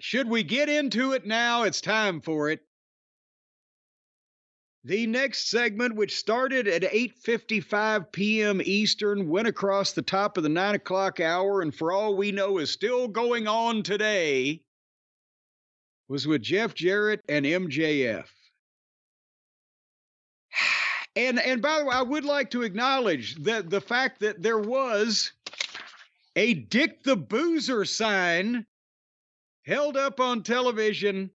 Should we get into it now? It's time for it. The next segment, which started at 8:55 p.m. Eastern, went across the top of the 9 o'clock hour, and for all we know is still going on today, was with Jeff Jarrett and MJF. And by the way, I would like to acknowledge that the fact that there was a Dick the Boozer sign held up on television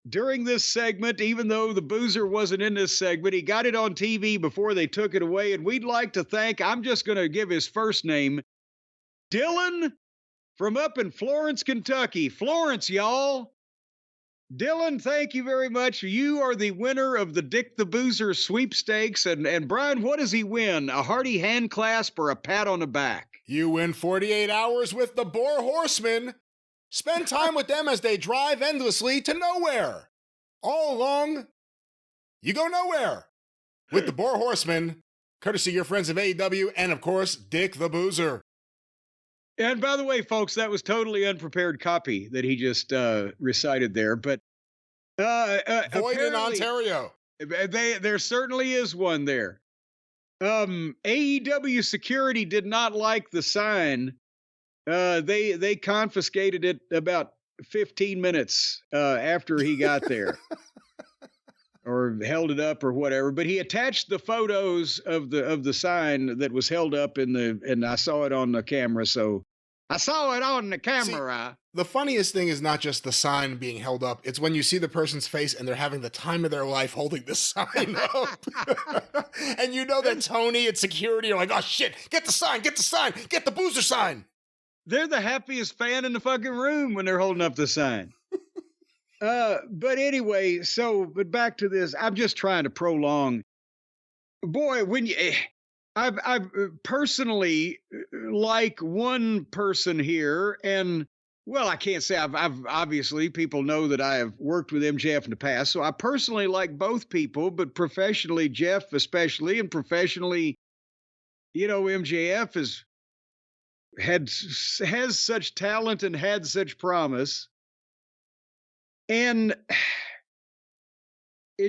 during this segment, even though the Boozer wasn't in this segment. He got it on TV before they took it away, and we'd like to thank, I'm just going to give his first name, Dylan from up in Florence, Kentucky. Florence, y'all. Dylan, thank you very much. You are the winner of the Dick the Boozer sweepstakes. And Brian, what does he win? A hearty hand clasp or a pat on the back? You win 48 hours with the Boar Horsemen. Spend time with them as they drive endlessly to nowhere. All along, you go nowhere with the Boar Horsemen, courtesy of your friends of AEW and, of course, Dick the Boozer. And by the way, folks, that was totally unprepared copy that he just recited there. But Void in Ontario. There certainly is one there. AEW security did not like the sign. They confiscated it about 15 minutes after he got there. Or held it up or whatever, but he attached the photos of the sign that was held up and I saw it on the camera. So I saw it on the camera. See, the funniest thing is not just the sign being held up. It's when you see the person's face and they're having the time of their life holding the sign up. And you know that Tony at security are like, oh shit, get the sign, get the Boozer sign. They're the happiest fan in the fucking room when they're holding up the sign. But anyway, but back to this. I'm just trying to prolong. Boy, I've personally like one person here, and well, I can't say I've obviously people know that I have worked with MJF in the past, so I personally like both people, but professionally, Jeff especially, and professionally, MJF has such talent and had such promise. And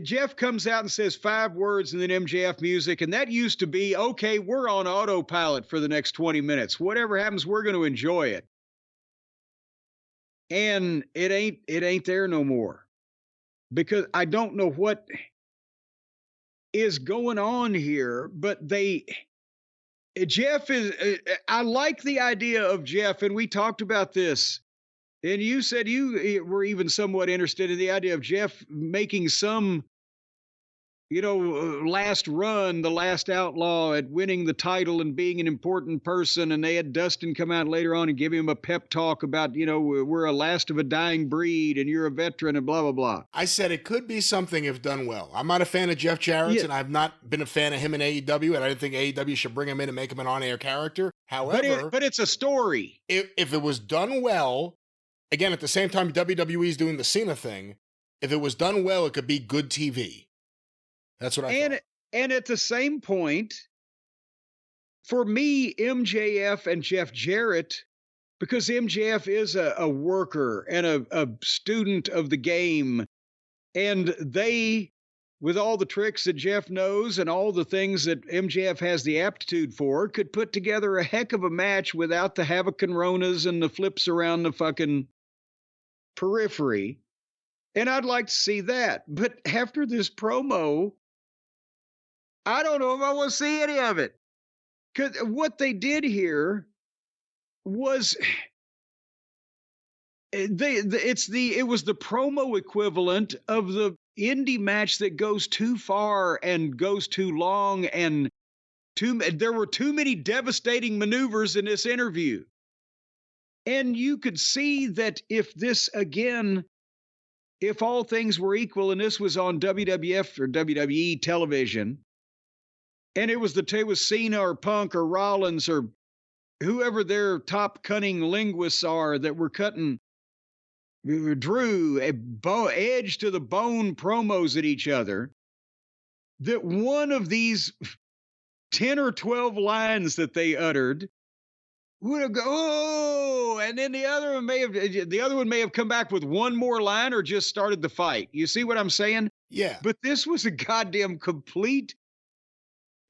Jeff comes out and says 5 words and then MJF music. And that used to be, okay, we're on autopilot for the next 20 minutes. Whatever happens, we're going to enjoy it. And it ain't there no more. Because I don't know what is going on here, but Jeff is, I like the idea of Jeff, and we talked about this. And you said you were even somewhat interested in the idea of Jeff making some, last run, the last outlaw at winning the title and being an important person. And they had Dustin come out later on and give him a pep talk about, we're a last of a dying breed and you're a veteran and blah, blah, blah. I said it could be something if done well. I'm not a fan of Jeff Jarrett, and I've not been a fan of him in AEW, and I didn't think AEW should bring him in and make him an on-air character. However, but it's a story. If it was done well, again, at the same time, WWE's doing the Cena thing. If it was done well, it could be good TV. That's what I thought. And at the same point, for me, MJF and Jeff Jarrett, because MJF is a worker and a student of the game, and they, with all the tricks that Jeff knows and all the things that MJF has the aptitude for, could put together a heck of a match without the Havoc and Ronas and the flips around the fucking periphery. And I'd like to see that. But after this promo, I don't know if I want to see any of it. Because what they did here was it was the promo equivalent of the indie match that goes too far and goes too long, and there were too many devastating maneuvers in this interview. And you could see that if all things were equal and this was on WWF or WWE television, and it was Cena or Punk or Rollins or whoever their top cunning linguists are that were cutting Drew edge to the bone promos at each other, that one of these 10 or 12 lines that they uttered would have go, oh, and then the other one may have come back with one more line or just started the fight. You see what I'm saying? Yeah. But this was a goddamn complete,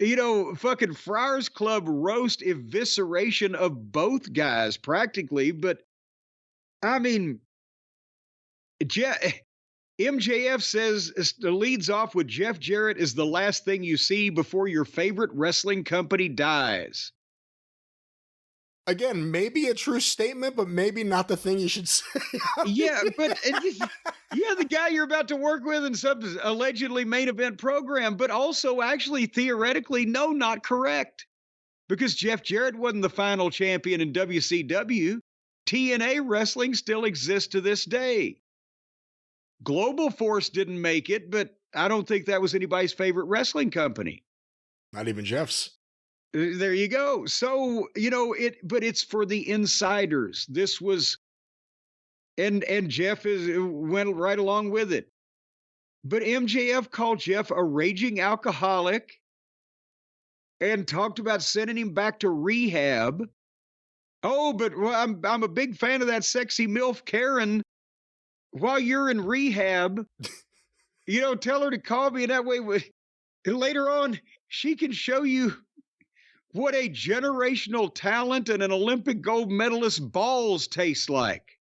fucking Friars Club roast evisceration of both guys practically. But I mean, MJF says, leads off with Jeff Jarrett is the last thing you see before your favorite wrestling company dies. Again, maybe a true statement, but maybe not the thing you should say. Yeah, but the guy you're about to work with in some allegedly main event program, but also actually theoretically, no, not correct. Because Jeff Jarrett wasn't the final champion in WCW. TNA wrestling still exists to this day. Global Force didn't make it, but I don't think that was anybody's favorite wrestling company. Not even Jeff's. There you go. So, but it's for the insiders. This was, and Jeff went right along with it. But MJF called Jeff a raging alcoholic and talked about sending him back to rehab. Oh, but I'm a big fan of that sexy MILF Karen. While you're in rehab, tell her to call me, and that way later on she can show you what a generational talent and an Olympic gold medalist balls taste like.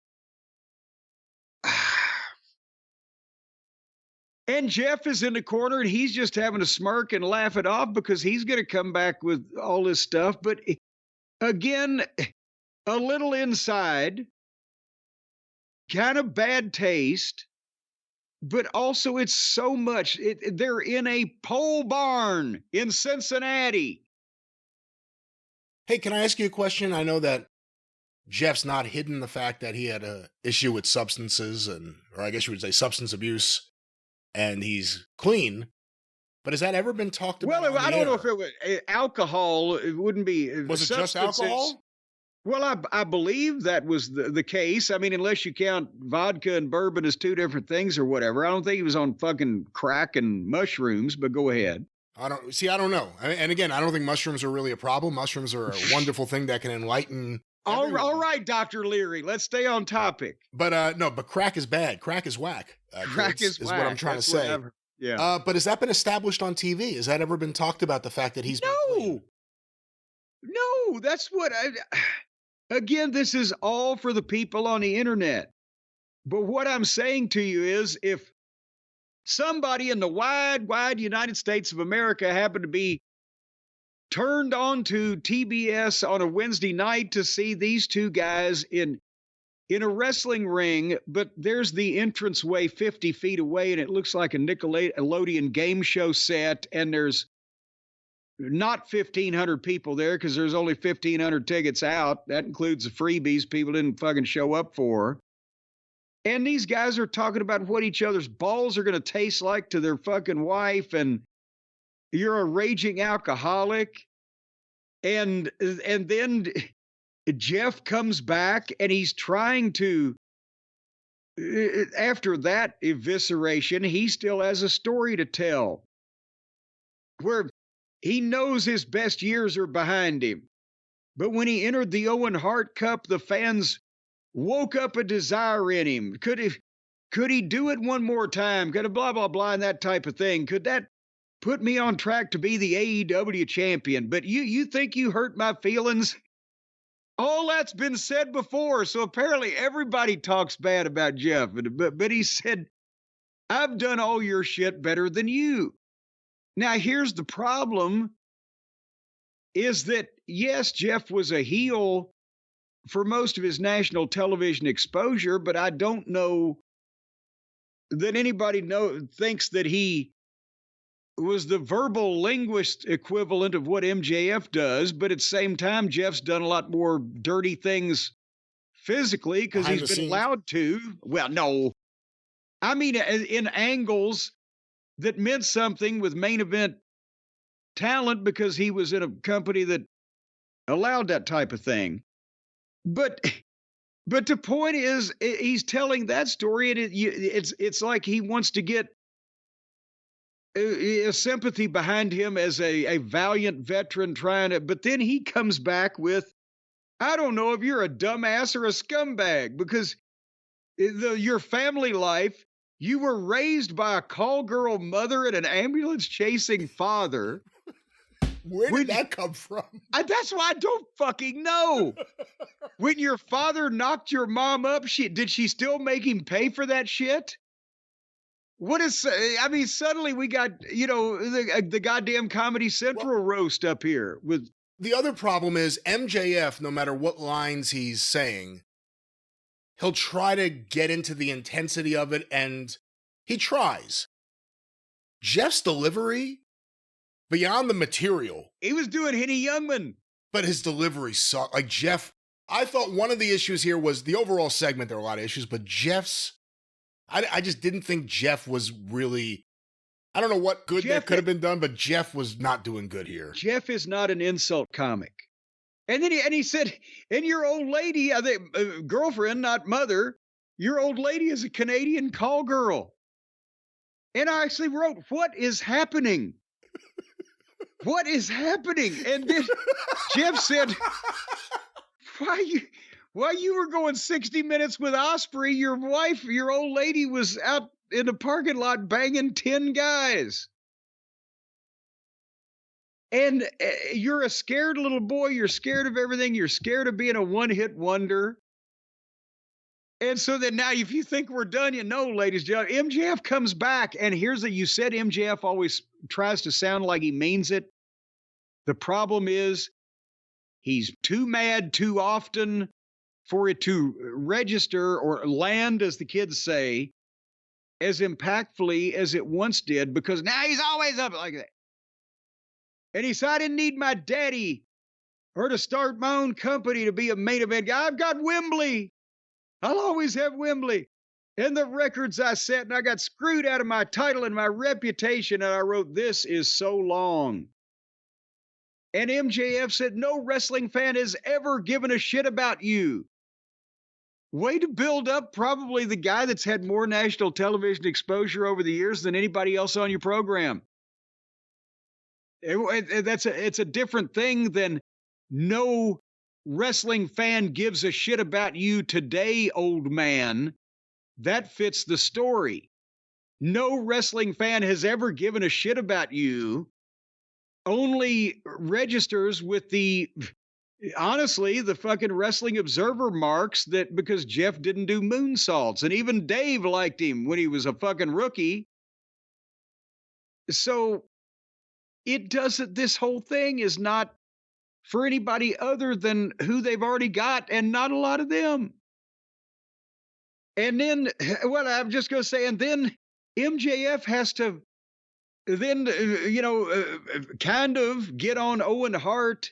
And Jeff is in the corner and he's just having a smirk and laugh it off because he's going to come back with all this stuff. But again, a little inside, kind of bad taste, but also it's so much. They're in a pole barn in Cincinnati. Hey, can I ask you a question? I know that Jeff's not hidden the fact that he had an issue with substances or I guess you would say substance abuse, and he's clean. But has that ever been talked about? Well, I don't know if it was alcohol. It wouldn't be. Was it just alcohol? Well, I believe that was the case. I mean, unless you count vodka and bourbon as two different things or whatever. I don't think he was on fucking crack and mushrooms, but go ahead. I don't know. And again, I don't think mushrooms are really a problem. Mushrooms are a wonderful thing that can enlighten everyone. All right, Dr. Leary, let's stay on topic. But no, but crack is bad. Crack is whack. Crack is whack. What I'm trying to say. Yeah. But has that been established on TV? Has that ever been talked about, the fact that he's been clean? No, that's what again, this is all for the people on the internet. But what I'm saying to you is if somebody in the wide United States of America happened to be turned on to TBS on a Wednesday night to see these two guys in a wrestling ring, but there's the entranceway 50 feet away and it looks like a Nickelodeon game show set, and there's not 1,500 people there because there's only 1,500 tickets out. That includes the freebies people didn't fucking show up for. And these guys are talking about what each other's balls are going to taste like to their fucking wife, and you're a raging alcoholic. And then Jeff comes back and he's trying to, after that evisceration, he still has a story to tell where he knows his best years are behind him. But when he entered the Owen Hart Cup, the fans woke up a desire in him. Could he do it one more time? Could blah, blah, blah, and that type of thing. Could that put me on track to be the AEW champion? But you think you hurt my feelings? All that's been said before. So apparently everybody talks bad about Jeff. But he said, I've done all your shit better than you. Now, here's the problem is that, yes, Jeff was a heel for most of his national television exposure, but I don't know that anybody thinks that he was the verbal linguist equivalent of what MJF does. But at the same time, Jeff's done a lot more dirty things physically because he's been allowed to. Well, no. I mean, in angles that meant something with main event talent because he was in a company that allowed that type of thing. But the point is, he's telling that story, and it's like he wants to get a sympathy behind him as a valiant veteran trying to. But then he comes back with I don't know if you're a dumbass or a scumbag because your family life, you were raised by a call girl mother and an ambulance chasing father. Where did that come from? That's why I don't fucking know. When your father knocked your mom up, did she still make him pay for that shit? What is, I mean, suddenly we got, the goddamn Comedy Central roast up here with. The other problem is MJF, no matter what lines he's saying, he'll try to get into the intensity of it, and he tries. Jeff's delivery, beyond the material. He was doing Henny Youngman. But his delivery sucked. Like Jeff, I thought one of the issues here was the overall segment. There were a lot of issues, but Jeff's, I just didn't think Jeff was really, I don't know what good that could have been done, but Jeff was not doing good here. Jeff is not an insult comic. And then he said, and your old lady, I think, girlfriend, not mother, your old lady is a Canadian call girl. And I actually wrote, what is happening? What is happening? And then Jeff said, while you were going 60 minutes with Osprey, your wife, your old lady was out in the parking lot banging 10 guys. And you're a scared little boy. You're scared of everything. You're scared of being a one-hit wonder. And so then now, if you think we're done, ladies and gentlemen, MJF comes back. And you said MJF always tries to sound like he means it. The problem is he's too mad too often for it to register or land, as the kids say, as impactfully as it once did, because now he's always up like that. And he said, I didn't need my daddy or to start my own company to be a main event guy. I've got Wembley. I'll always have Wembley. And the records I set, and I got screwed out of my title and my reputation, and I wrote, this is so long. And MJF said, no wrestling fan has ever given a shit about you. Way to build up probably the guy that's had more national television exposure over the years than anybody else on your program. It's a different thing than no wrestling fan gives a shit about you today, old man. That fits the story. No wrestling fan has ever given a shit about you. Only registers with honestly, the fucking Wrestling Observer marks that because Jeff didn't do moonsaults. And even Dave liked him when he was a fucking rookie. So this whole thing is not for anybody other than who they've already got, and not a lot of them. And then, well, I'm just going to say, and then MJF has to then, kind of get on Owen Hart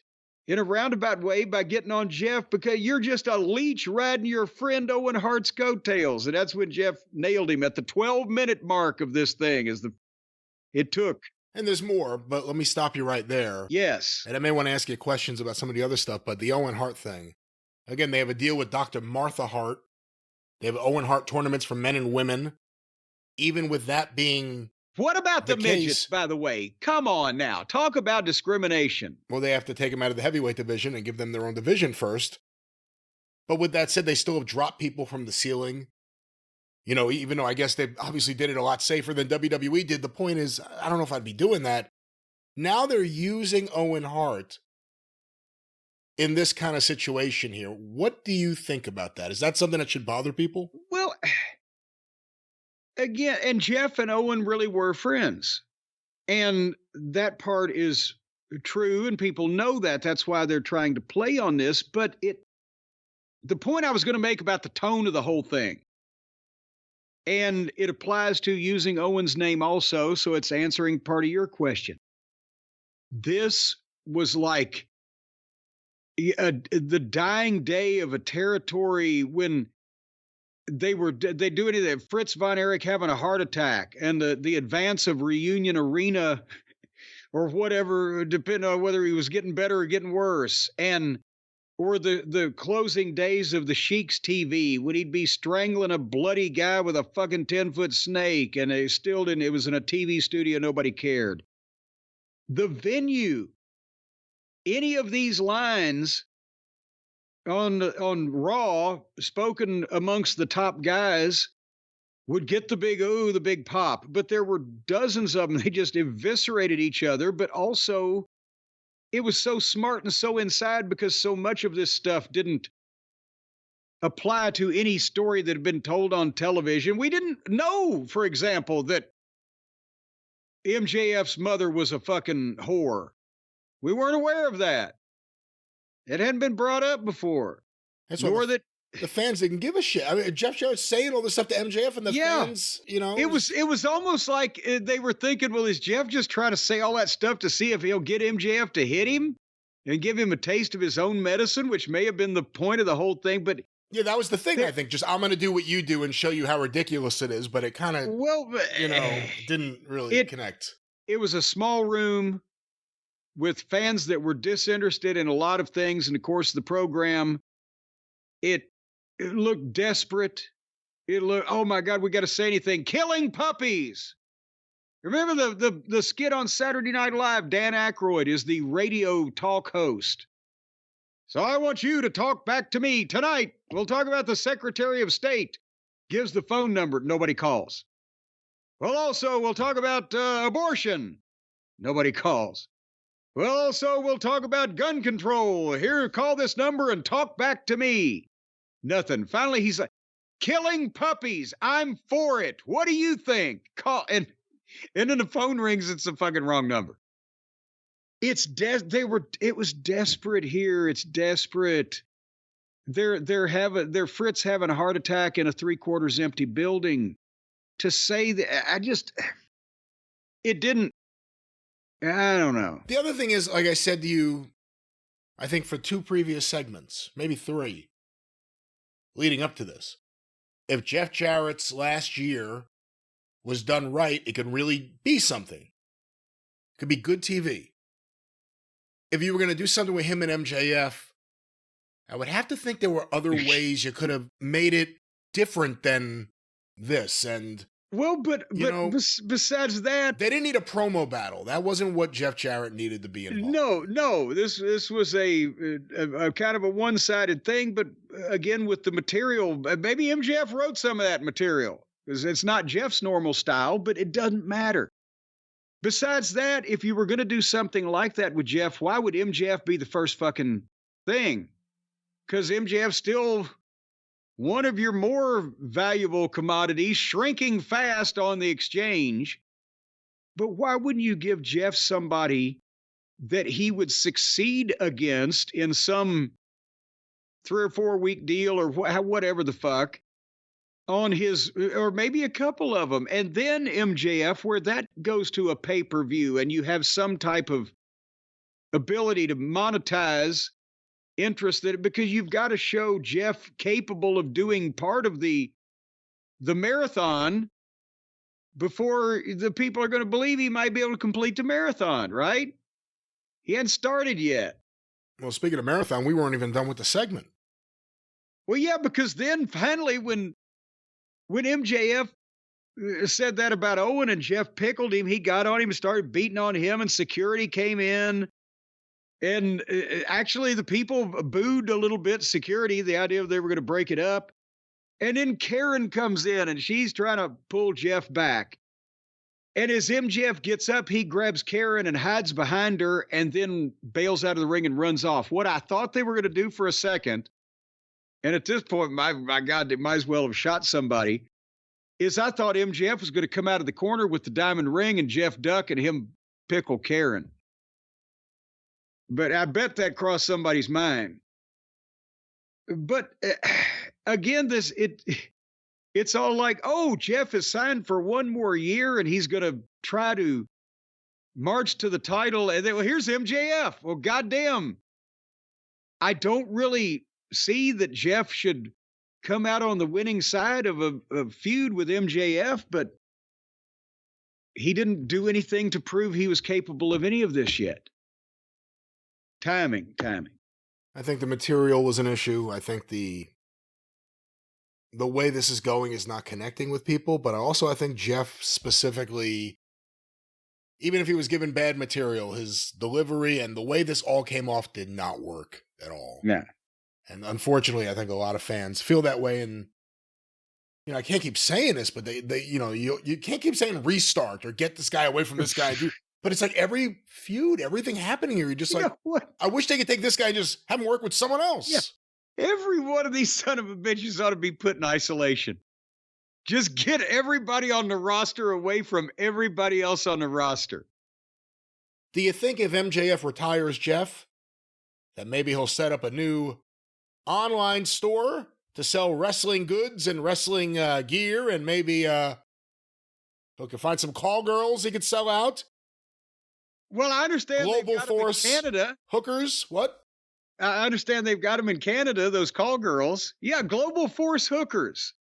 in a roundabout way by getting on Jeff, because you're just a leech riding your friend Owen Hart's coattails. And that's when Jeff nailed him at the 12-minute mark of this thing it took. And there's more, but let me stop you right there. Yes. And I may want to ask you questions about some of the other stuff, but the Owen Hart thing. Again, they have a deal with Dr. Martha Hart. They have Owen Hart tournaments for men and women. Even with that being what about the midgets, by the way? Come on now. Talk about discrimination. Well, they have to take them out of the heavyweight division and give them their own division first. But with that said, they still have dropped people from the ceiling. Even though I guess they obviously did it a lot safer than WWE did, the point is, I don't know if I'd be doing that. Now they're using Owen Hart in this kind of situation here. What do you think about that? Is that something that should bother people? Well, again, and Jeff and Owen really were friends. And that part is true, and people know that. That's why they're trying to play on this. But the point I was going to make about the tone of the whole thing, and it applies to using Owen's name also, so it's answering part of your question. This was like the dying day of a territory when they do anything. Fritz von Erich having a heart attack, and the advance of Reunion Arena or whatever, depending on whether he was getting better or getting worse, or the closing days of the Sheik's TV when he'd be strangling a bloody guy with a fucking 10-foot snake, and it was in a TV studio, nobody cared. The venue, any of these lines on Raw, spoken amongst the top guys, would get the big ooh, the big pop. But there were dozens of them. They just eviscerated each other. But also, it was so smart and so inside because so much of this stuff didn't apply to any story that had been told on television. We didn't know, for example, that MJF's mother was a fucking whore. We weren't aware of that. It hadn't been brought up before. That's nor that the fans didn't give a shit. I mean, Jeff Jarrett's saying all this stuff to MJF, and the fans, you know, it was almost like they were thinking, well, is Jeff just trying to say all that stuff to see if he'll get MJF to hit him and give him a taste of his own medicine, which may have been the point of the whole thing. But yeah, that was the thing. I think just I'm going to do what you do and show you how ridiculous it is. But it kind of, you know, didn't really connect. It was a small room with fans that were disinterested in a lot of things. And of course, the program, it looked desperate. It looked, oh my God, we got to say anything. Killing puppies. Remember the skit on Saturday Night Live? Dan Aykroyd is the radio talk host. So I want you to talk back to me tonight. We'll talk about the Secretary of State. Gives the phone number. Nobody calls. Well, also, we'll talk about abortion. Nobody calls. Well, also, we'll talk about gun control. Here, call this number and talk back to me. Nothing. Finally, he's like, killing puppies. I'm for it. What do you think? Call. And then the phone rings. It's the fucking wrong number. It was desperate here. It's desperate. They're Fritz having a heart attack in a 3/4 empty building. To say that, it didn't, I don't know. The other thing is, like I said to you, I think for 2 previous segments, maybe 3, leading up to this, if Jeff Jarrett's last year was done right, it could really be something. It could be good TV. If you were going to do something with him and MJF, I would have to think there were other ways you could have made it different than this. And besides that, they didn't need a promo battle. That wasn't what Jeff Jarrett needed to be involved. No. This was a kind of a one-sided thing. But again, with the material, maybe MJF wrote some of that material because it's not Jeff's normal style. But it doesn't matter. Besides that, if you were going to do something like that with Jeff, why would MJF be the first fucking thing? Because MJF's still one of your more valuable commodities, shrinking fast on the exchange. But why wouldn't you give Jeff somebody that he would succeed against in some 3 or 4 week deal or whatever the fuck on his, or maybe a couple of them, and then MJF, where that goes to a pay-per-view and you have some type of ability to monetize interest that, because you've got to show Jeff capable of doing part of the marathon before the people are going to believe he might be able to complete the marathon, right? He hadn't started yet. Well, speaking of marathon, we weren't even done with the segment. Well, yeah, because then finally when MJF said that about Owen and Jeff pickled him, he got on him and started beating on him, and security came in. And actually, the people booed a little bit, security, the idea they were going to break it up. And then Karen comes in, and she's trying to pull Jeff back. And as MJF gets up, he grabs Karen and hides behind her and then bails out of the ring and runs off. What I thought they were going to do for a second, and at this point, my God, they might as well have shot somebody, is I thought MJF was going to come out of the corner with the diamond ring and Jeff duck and him pickle Karen. But I bet that crossed somebody's mind. But again, it's all like, oh, Jeff is signed for 1 more year and he's going to try to march to the title. And then, well, here's MJF. Well, goddamn. I don't really see that Jeff should come out on the winning side of a feud with MJF, but he didn't do anything to prove he was capable of any of this yet. Timing. I think the material was an issue. I think the way this is going is not connecting with people, but I think Jeff specifically, even if he was given bad material, his delivery and the way this all came off did not work at all. Yeah. And unfortunately, I think a lot of fans feel that way. And, you know, I can't keep saying this, but they you know, you can't keep saying restart or get this guy away from this guy. But it's like every feud, everything happening here, you're just like, I wish they could take this guy and just have him work with someone else. Yeah. Every one of these son of a bitches ought to be put in isolation. Just get everybody on the roster away from everybody else on the roster. Do you think if MJF retires, Jeff, that maybe he'll set up a new online store to sell wrestling goods and wrestling gear, and maybe he can find some call girls he could sell out? Well, I understand Global Force in Canada. Hookers, what? I understand they've got them in Canada, those call girls. Yeah, Global Force Hookers.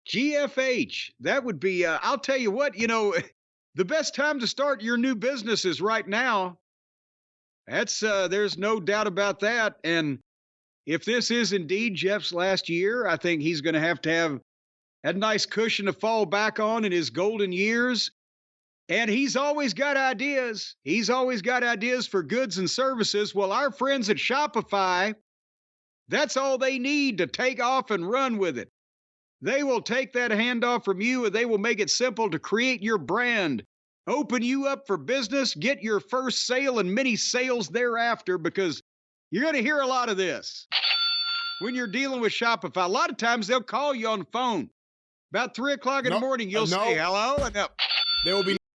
GFH. That would be, I'll tell you what, you know, the best time to start your new business is right now. That's, there's no doubt about that. And if this is indeed Jeff's last year, I think he's going to have a nice cushion to fall back on in his golden years. And he's always got ideas. He's always got ideas for goods and services. Well, our friends at Shopify, that's all they need to take off and run with it. They will take that handoff from you and they will make it simple to create your brand, open you up for business, get your first sale and many sales thereafter, because you're going to hear a lot of this when you're dealing with Shopify. A lot of times they'll call you on the phone. About 3 o'clock in the morning, you'll say hello. And there will be